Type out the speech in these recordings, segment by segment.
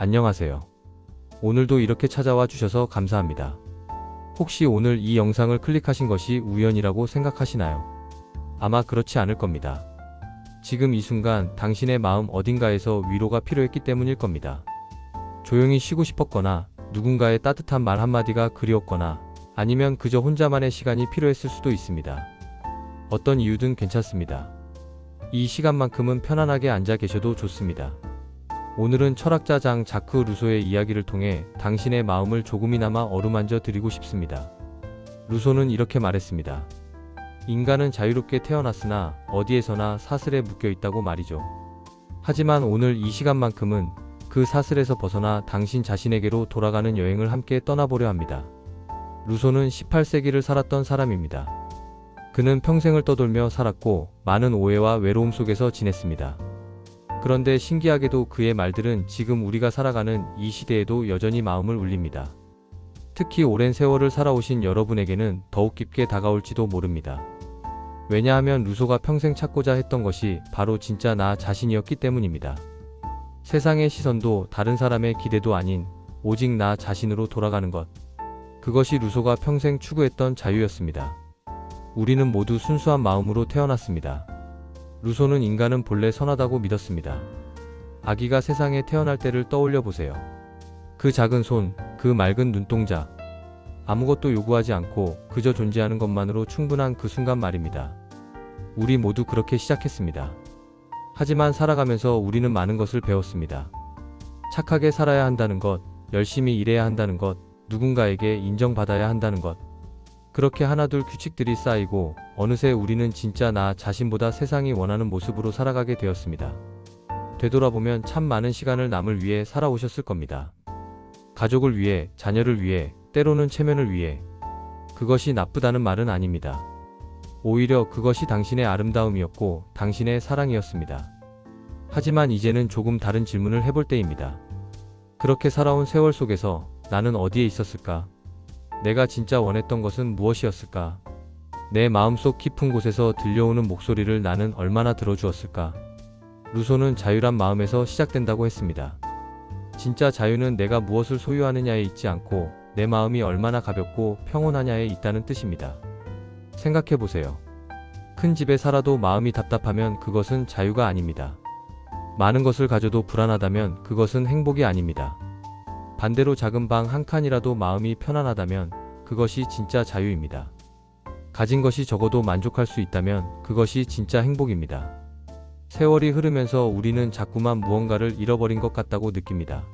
안녕하세요. 오늘도 이렇게 찾아와 주셔서 감사합니다. 혹시 오늘 이 영상을 클릭하신 것이 우연이라고 생각하시나요? 아마 그렇지 않을 겁니다. 지금 이 순간 당신의 마음 어딘가에서 위로가 필요했기 때문일 겁니다. 조용히 쉬고 싶었거나 누군가의 따뜻한 말 한마디가 그리웠거나 아니면 그저 혼자만의 시간이 필요했을 수도 있습니다. 어떤 이유든 괜찮습니다. 이 시간만큼은 편안하게 앉아 계셔도 좋습니다. 오늘은 철학자 장 자크 루소의 이야기를 통해 당신의 마음을 조금이나마 어루만져 드리고 싶습니다. 루소는 이렇게 말했습니다. 인간은 자유롭게 태어났으나 어디에서나 사슬에 묶여 있다고 말이죠. 하지만 오늘 이 시간만큼은 그 사슬에서 벗어나 당신 자신에게로 돌아가는 여행을 함께 떠나보려 합니다. 루소는 18세기를 살았던 사람입니다. 그는 평생을 떠돌며 살았고 많은 오해와 외로움 속에서 지냈습니다. 그런데 신기하게도 그의 말들은 지금 우리가 살아가는 이 시대에도 여전히 마음을 울립니다. 특히 오랜 세월을 살아오신 여러분에게는 더욱 깊게 다가올지도 모릅니다. 왜냐하면 루소가 평생 찾고자 했던 것이 바로 진짜 나 자신이었기 때문입니다. 세상의 시선도 다른 사람의 기대도 아닌 오직 나 자신으로 돌아가는 것. 그것이 루소가 평생 추구했던 자유였습니다. 우리는 모두 순수한 마음으로 태어났습니다. 루소는 인간은 본래 선하다고 믿었습니다. 아기가 세상에 태어날 때를 떠올려 보세요. 그 작은 손, 그 맑은 눈동자. 아무것도 요구하지 않고 그저 존재하는 것만으로 충분한 그 순간 말입니다. 우리 모두 그렇게 시작했습니다. 하지만 살아가면서 우리는 많은 것을 배웠습니다. 착하게 살아야 한다는 것, 열심히 일해야 한다는 것, 누군가에게 인정받아야 한다는 것. 그렇게 하나둘 규칙들이 쌓이고 어느새 우리는 진짜 나 자신보다 세상이 원하는 모습으로 살아가게 되었습니다. 되돌아보면 참 많은 시간을 남을 위해 살아오셨을 겁니다. 가족을 위해, 자녀를 위해, 때로는 체면을 위해. 그것이 나쁘다는 말은 아닙니다. 오히려 그것이 당신의 아름다움이었고 당신의 사랑이었습니다. 하지만 이제는 조금 다른 질문을 해볼 때입니다. 그렇게 살아온 세월 속에서 나는 어디에 있었을까? 내가 진짜 원했던 것은 무엇이었을까? 내 마음속 깊은 곳에서 들려오는 목소리를 나는 얼마나 들어주었을까? 루소는 자유란 마음에서 시작된다고 했습니다. 진짜 자유는 내가 무엇을 소유하느냐에 있지 않고 내 마음이 얼마나 가볍고 평온하냐에 있다는 뜻입니다. 생각해보세요. 큰 집에 살아도 마음이 답답하면 그것은 자유가 아닙니다. 많은 것을 가져도 불안하다면 그것은 행복이 아닙니다. 반대로 작은 방 한 칸이라도 마음이 편안하다면 그것이 진짜 자유입니다. 가진 것이 적어도 만족할 수 있다면 그것이 진짜 행복입니다. 세월이 흐르면서 우리는 자꾸만 무언가를 잃어버린 것 같다고 느낍니다.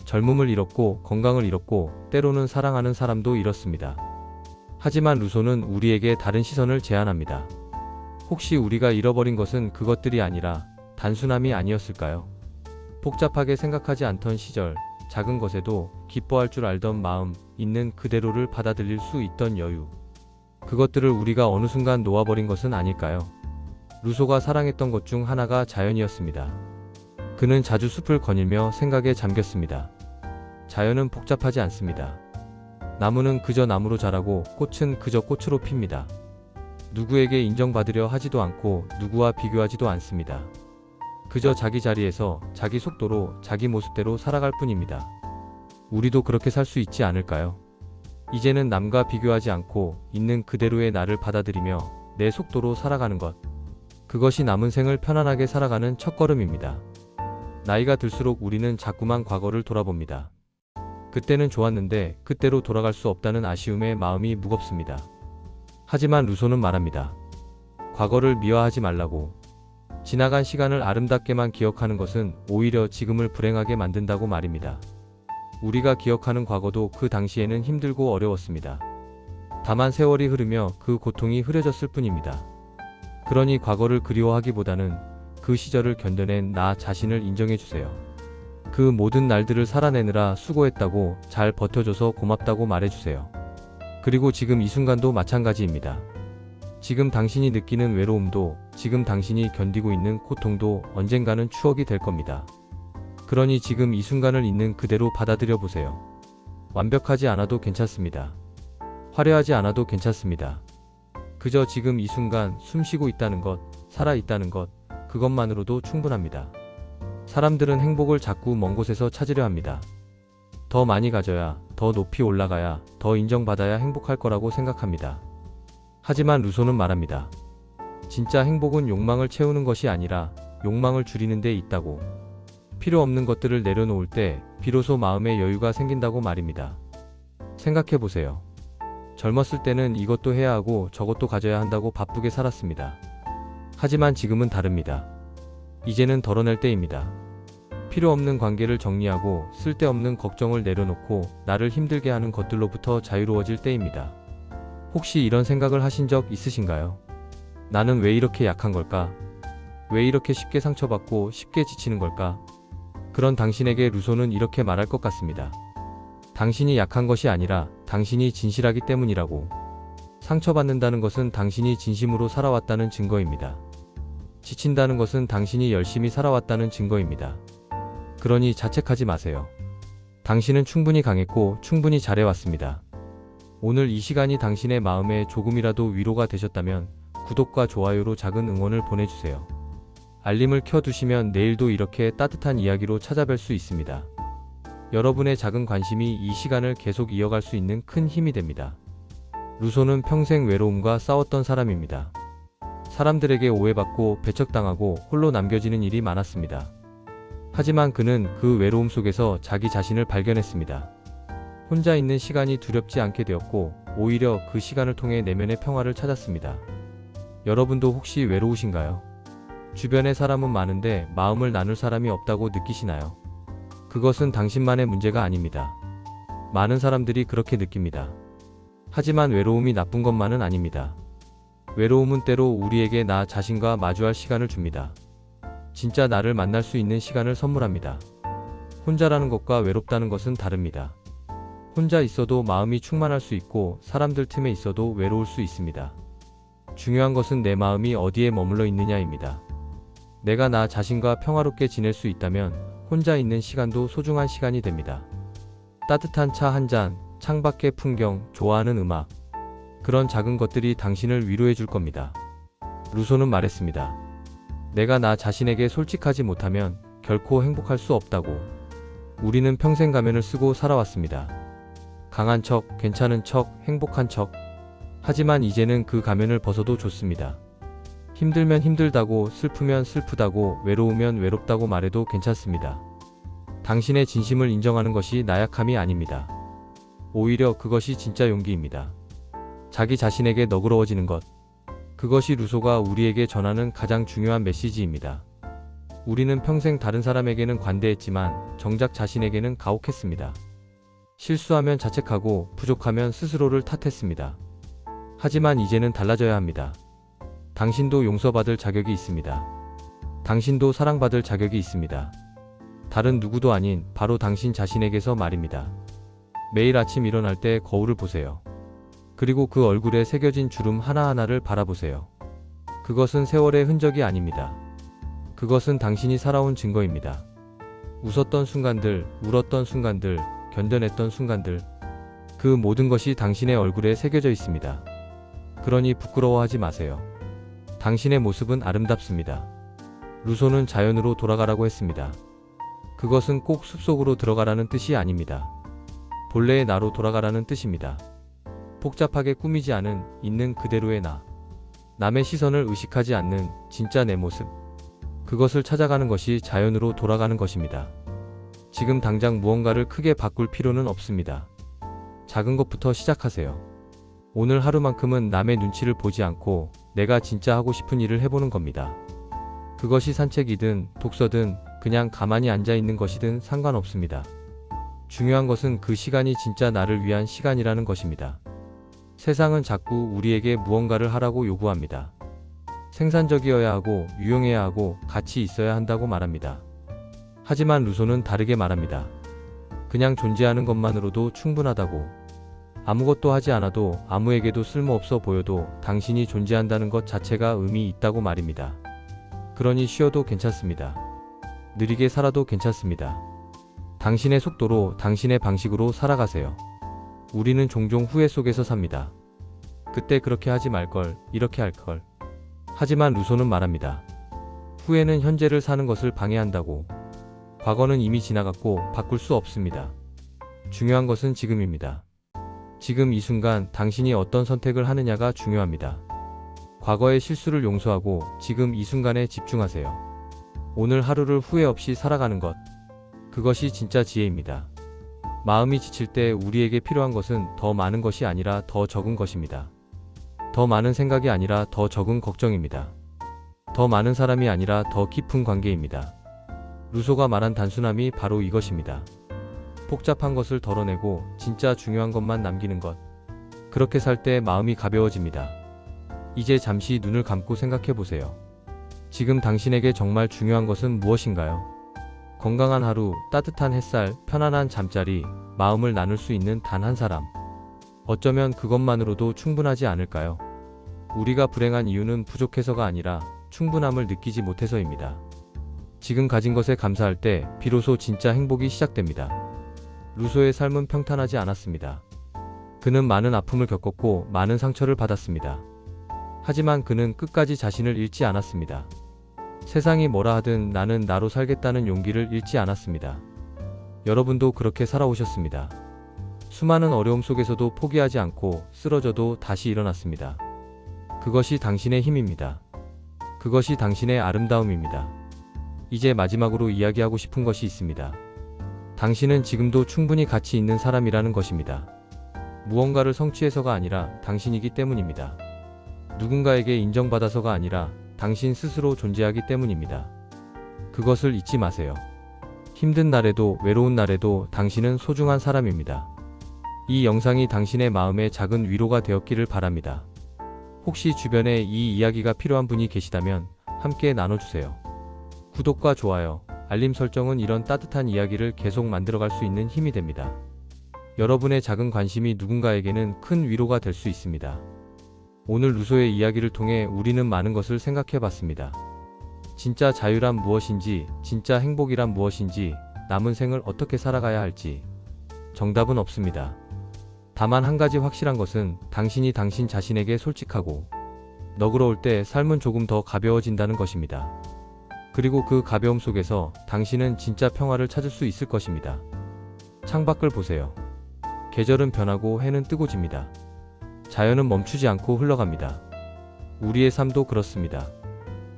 젊음을 잃었고 건강을 잃었고 때로는 사랑하는 사람도 잃었습니다. 하지만 루소는 우리에게 다른 시선을 제안합니다. 혹시 우리가 잃어버린 것은 그것들이 아니라 단순함이 아니었을까요? 복잡하게 생각하지 않던 시절, 작은 것에도 기뻐할 줄 알던 마음, 있는 그대로를 받아들일 수 있던 여유. 그것들을 우리가 어느 순간 놓아버린 것은 아닐까요? 루소가 사랑했던 것 중 하나가 자연이었습니다. 그는 자주 숲을 거닐며 생각에 잠겼습니다. 자연은 복잡하지 않습니다. 나무는 그저 나무로 자라고 꽃은 그저 꽃으로 핍니다. 누구에게 인정받으려 하지도 않고 누구와 비교하지도 않습니다. 그저 자기 자리에서 자기 속도로 자기 모습대로 살아갈 뿐입니다. 우리도 그렇게 살 수 있지 않을까요? 이제는 남과 비교하지 않고 있는 그대로의 나를 받아들이며 내 속도로 살아가는 것. 그것이 남은 생을 편안하게 살아가는 첫걸음입니다. 나이가 들수록 우리는 자꾸만 과거를 돌아봅니다. 그때는 좋았는데 그때로 돌아갈 수 없다는 아쉬움에 마음이 무겁습니다. 하지만 루소는 말합니다. 과거를 미화하지 말라고. 지나간 시간을 아름답게만 기억하는 것은 오히려 지금을 불행하게 만든다고 말입니다. 우리가 기억하는 과거도 그 당시에는 힘들고 어려웠습니다. 다만 세월이 흐르며 그 고통이 흐려졌을 뿐입니다. 그러니 과거를 그리워하기보다는 그 시절을 견뎌낸 나 자신을 인정해주세요. 그 모든 날들을 살아내느라 수고했다고, 잘 버텨줘서 고맙다고 말해주세요. 그리고 지금 이 순간도 마찬가지입니다. 지금 당신이 느끼는 외로움도, 지금 당신이 견디고 있는 고통도 언젠가는 추억이 될 겁니다. 그러니 지금 이 순간을 있는 그대로 받아들여 보세요. 완벽하지 않아도 괜찮습니다. 화려하지 않아도 괜찮습니다. 그저 지금 이 순간 숨 쉬고 있다는 것, 살아 있다는 것, 그것만으로도 충분합니다. 사람들은 행복을 자꾸 먼 곳에서 찾으려 합니다. 더 많이 가져야, 더 높이 올라가야, 더 인정받아야 행복할 거라고 생각합니다. 하지만 루소는 말합니다. 진짜 행복은 욕망을 채우는 것이 아니라 욕망을 줄이는 데 있다고. 필요 없는 것들을 내려놓을 때 비로소 마음의 여유가 생긴다고 말입니다. 생각해 보세요. 젊었을 때는 이것도 해야 하고 저것도 가져야 한다고 바쁘게 살았습니다. 하지만 지금은 다릅니다. 이제는 덜어낼 때입니다. 필요 없는 관계를 정리하고 쓸데없는 걱정을 내려놓고 나를 힘들게 하는 것들로부터 자유로워질 때입니다. 혹시 이런 생각을 하신 적 있으신가요? 나는 왜 이렇게 약한 걸까? 왜 이렇게 쉽게 상처받고 쉽게 지치는 걸까? 그런 당신에게 루소는 이렇게 말할 것 같습니다. 당신이 약한 것이 아니라 당신이 진실하기 때문이라고. 상처받는다는 것은 당신이 진심으로 살아왔다는 증거입니다. 지친다는 것은 당신이 열심히 살아왔다는 증거입니다. 그러니 자책하지 마세요. 당신은 충분히 강했고 충분히 잘해왔습니다. 오늘 이 시간이 당신의 마음에 조금이라도 위로가 되셨다면 구독과 좋아요로 작은 응원을 보내주세요. 알림을 켜두시면 내일도 이렇게 따뜻한 이야기로 찾아뵐 수 있습니다. 여러분의 작은 관심이 이 시간을 계속 이어갈 수 있는 큰 힘이 됩니다. 루소는 평생 외로움과 싸웠던 사람입니다. 사람들에게 오해받고 배척당하고 홀로 남겨지는 일이 많았습니다. 하지만 그는 그 외로움 속에서 자기 자신을 발견했습니다. 혼자 있는 시간이 두렵지 않게 되었고 오히려 그 시간을 통해 내면의 평화를 찾았습니다. 여러분도 혹시 외로우신가요? 주변에 사람은 많은데 마음을 나눌 사람이 없다고 느끼시나요? 그것은 당신만의 문제가 아닙니다. 많은 사람들이 그렇게 느낍니다. 하지만 외로움이 나쁜 것만은 아닙니다. 외로움은 때로 우리에게 나 자신과 마주할 시간을 줍니다. 진짜 나를 만날 수 있는 시간을 선물합니다. 혼자라는 것과 외롭다는 것은 다릅니다. 혼자 있어도 마음이 충만할 수 있고 사람들 틈에 있어도 외로울 수 있습니다. 중요한 것은 내 마음이 어디에 머물러 있느냐입니다. 내가 나 자신과 평화롭게 지낼 수 있다면 혼자 있는 시간도 소중한 시간이 됩니다. 따뜻한 차 한 잔, 창밖의 풍경, 좋아하는 음악. 그런 작은 것들이 당신을 위로해 줄 겁니다. 루소는 말했습니다. 내가 나 자신에게 솔직하지 못하면 결코 행복할 수 없다고. 우리는 평생 가면을 쓰고 살아왔습니다. 강한 척, 괜찮은 척, 행복한 척. 하지만 이제는 그 가면을 벗어도 좋습니다. 힘들면 힘들다고, 슬프면 슬프다고, 외로우면 외롭다고 말해도 괜찮습니다. 당신의 진심을 인정하는 것이 나약함이 아닙니다. 오히려 그것이 진짜 용기입니다. 자기 자신에게 너그러워지는 것. 그것이 루소가 우리에게 전하는 가장 중요한 메시지입니다. 우리는 평생 다른 사람에게는 관대했지만 정작 자신에게는 가혹했습니다. 실수하면 자책하고 부족하면 스스로를 탓했습니다. 하지만 이제는 달라져야 합니다. 당신도 용서받을 자격이 있습니다. 당신도 사랑받을 자격이 있습니다. 다른 누구도 아닌 바로 당신 자신에게서 말입니다. 매일 아침 일어날 때 거울을 보세요. 그리고 그 얼굴에 새겨진 주름 하나하나를 바라보세요. 그것은 세월의 흔적이 아닙니다. 그것은 당신이 살아온 증거입니다. 웃었던 순간들, 울었던 순간들, 견뎌냈던 순간들. 그 모든 것이 당신의 얼굴에 새겨져 있습니다. 그러니 부끄러워하지 마세요. 당신의 모습은 아름답습니다. 루소는 자연으로 돌아가라고 했습니다. 그것은 꼭 숲속으로 들어가라는 뜻이 아닙니다. 본래의 나로 돌아가라는 뜻입니다. 복잡하게 꾸미지 않은 있는 그대로의 나. 남의 시선을 의식하지 않는 진짜 내 모습. 그것을 찾아가는 것이 자연으로 돌아가는 것입니다. 지금 당장 무언가를 크게 바꿀 필요는 없습니다. 작은 것부터 시작하세요. 오늘 하루만큼은 남의 눈치를 보지 않고 내가 진짜 하고 싶은 일을 해보는 겁니다. 그것이 산책이든 독서든 그냥 가만히 앉아 있는 것이든 상관없습니다. 중요한 것은 그 시간이 진짜 나를 위한 시간이라는 것입니다. 세상은 자꾸 우리에게 무언가를 하라고 요구합니다. 생산적이어야 하고 유용해야 하고 가치 있어야 한다고 말합니다. 하지만 루소는 다르게 말합니다. 그냥 존재하는 것만으로도 충분하다고. 아무것도 하지 않아도 아무에게도 쓸모없어 보여도 당신이 존재한다는 것 자체가 의미 있다고 말입니다. 그러니 쉬어도 괜찮습니다. 느리게 살아도 괜찮습니다. 당신의 속도로 당신의 방식으로 살아가세요. 우리는 종종 후회 속에서 삽니다. 그때 그렇게 하지 말걸, 이렇게 할걸. 하지만 루소는 말합니다. 후회는 현재를 사는 것을 방해한다고. 과거는 이미 지나갔고 바꿀 수 없습니다. 중요한 것은 지금입니다. 지금 이 순간 당신이 어떤 선택을 하느냐가 중요합니다. 과거의 실수를 용서하고 지금 이 순간에 집중하세요. 오늘 하루를 후회 없이 살아가는 것. 그것이 진짜 지혜입니다. 마음이 지칠 때 우리에게 필요한 것은 더 많은 것이 아니라 더 적은 것입니다. 더 많은 생각이 아니라 더 적은 걱정입니다. 더 많은 사람이 아니라 더 깊은 관계입니다. 루소가 말한 단순함이 바로 이것입니다. 복잡한 것을 덜어내고 진짜 중요한 것만 남기는 것. 그렇게 살 때 마음이 가벼워집니다. 이제 잠시 눈을 감고 생각해 보세요. 지금 당신에게 정말 중요한 것은 무엇인가요? 건강한 하루, 따뜻한 햇살, 편안한 잠자리, 마음을 나눌 수 있는 단 한 사람. 어쩌면 그것만으로도 충분하지 않을까요? 우리가 불행한 이유는 부족해서가 아니라 충분함을 느끼지 못해서입니다. 지금 가진 것에 감사할 때 비로소 진짜 행복이 시작됩니다. 루소의 삶은 평탄하지 않았습니다. 그는 많은 아픔을 겪었고 많은 상처를 받았습니다. 하지만 그는 끝까지 자신을 잃지 않았습니다. 세상이 뭐라 하든 나는 나로 살겠다는 용기를 잃지 않았습니다. 여러분도 그렇게 살아오셨습니다. 수많은 어려움 속에서도 포기하지 않고 쓰러져도 다시 일어났습니다. 그것이 당신의 힘입니다. 그것이 당신의 아름다움입니다. 이제 마지막으로 이야기하고 싶은 것이 있습니다. 당신은 지금도 충분히 가치 있는 사람이라는 것입니다. 무언가를 성취해서가 아니라 당신이기 때문입니다. 누군가에게 인정받아서가 아니라 당신 스스로 존재하기 때문입니다. 그것을 잊지 마세요. 힘든 날에도 외로운 날에도 당신은 소중한 사람입니다. 이 영상이 당신의 마음에 작은 위로가 되었기를 바랍니다. 혹시 주변에 이 이야기가 필요한 분이 계시다면 함께 나눠주세요. 구독과 좋아요, 알림 설정은 이런 따뜻한 이야기를 계속 만들어갈 수 있는 힘이 됩니다. 여러분의 작은 관심이 누군가에게는 큰 위로가 될 수 있습니다. 오늘 루소의 이야기를 통해 우리는 많은 것을 생각해 봤습니다. 진짜 자유란 무엇인지, 진짜 행복이란 무엇인지, 남은 생을 어떻게 살아가야 할지. 정답은 없습니다. 다만 한 가지 확실한 것은 당신이 당신 자신에게 솔직하고 너그러울 때 삶은 조금 더 가벼워진다는 것입니다. 그리고 그 가벼움 속에서 당신은 진짜 평화를 찾을 수 있을 것입니다. 창밖을 보세요. 계절은 변하고 해는 뜨고 집니다. 자연은 멈추지 않고 흘러갑니다. 우리의 삶도 그렇습니다.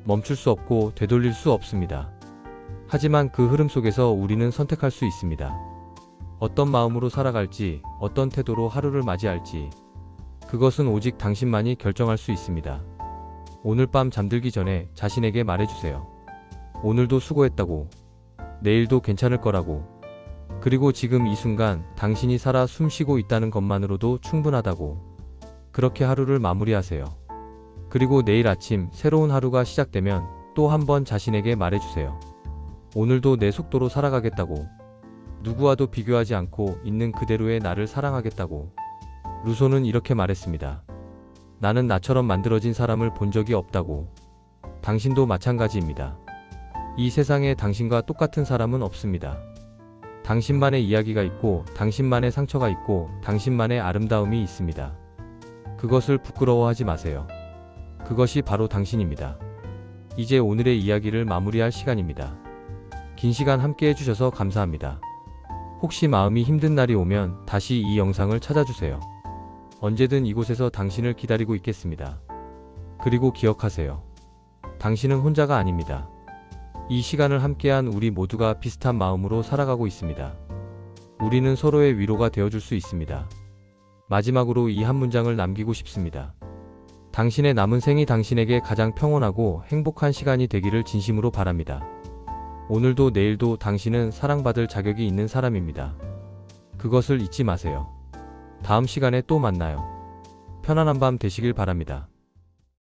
멈출 수 없고 되돌릴 수 없습니다. 하지만 그 흐름 속에서 우리는 선택할 수 있습니다. 어떤 마음으로 살아갈지, 어떤 태도로 하루를 맞이할지, 그것은 오직 당신만이 결정할 수 있습니다. 오늘 밤 잠들기 전에 자신에게 말해주세요. 오늘도 수고했다고, 내일도 괜찮을 거라고, 그리고 지금 이 순간 당신이 살아 숨쉬고 있다는 것만으로도 충분하다고. 그렇게 하루를 마무리하세요. 그리고 내일 아침 새로운 하루가 시작되면 또 한 번 자신에게 말해주세요. 오늘도 내 속도로 살아가겠다고. 누구와도 비교하지 않고 있는 그대로의 나를 사랑하겠다고. 루소는 이렇게 말했습니다. 나는 나처럼 만들어진 사람을 본 적이 없다고. 당신도 마찬가지입니다. 이 세상에 당신과 똑같은 사람은 없습니다. 당신만의 이야기가 있고, 당신만의 상처가 있고, 당신만의 아름다움이 있습니다. 그것을 부끄러워하지 마세요. 그것이 바로 당신입니다. 이제 오늘의 이야기를 마무리할 시간입니다. 긴 시간 함께 해주셔서 감사합니다. 혹시 마음이 힘든 날이 오면 다시 이 영상을 찾아주세요. 언제든 이곳에서 당신을 기다리고 있겠습니다. 그리고 기억하세요. 당신은 혼자가 아닙니다. 이 시간을 함께한 우리 모두가 비슷한 마음으로 살아가고 있습니다. 우리는 서로의 위로가 되어줄 수 있습니다. 마지막으로 이 한 문장을 남기고 싶습니다. 당신의 남은 생이 당신에게 가장 평온하고 행복한 시간이 되기를 진심으로 바랍니다. 오늘도 내일도 당신은 사랑받을 자격이 있는 사람입니다. 그것을 잊지 마세요. 다음 시간에 또 만나요. 편안한 밤 되시길 바랍니다.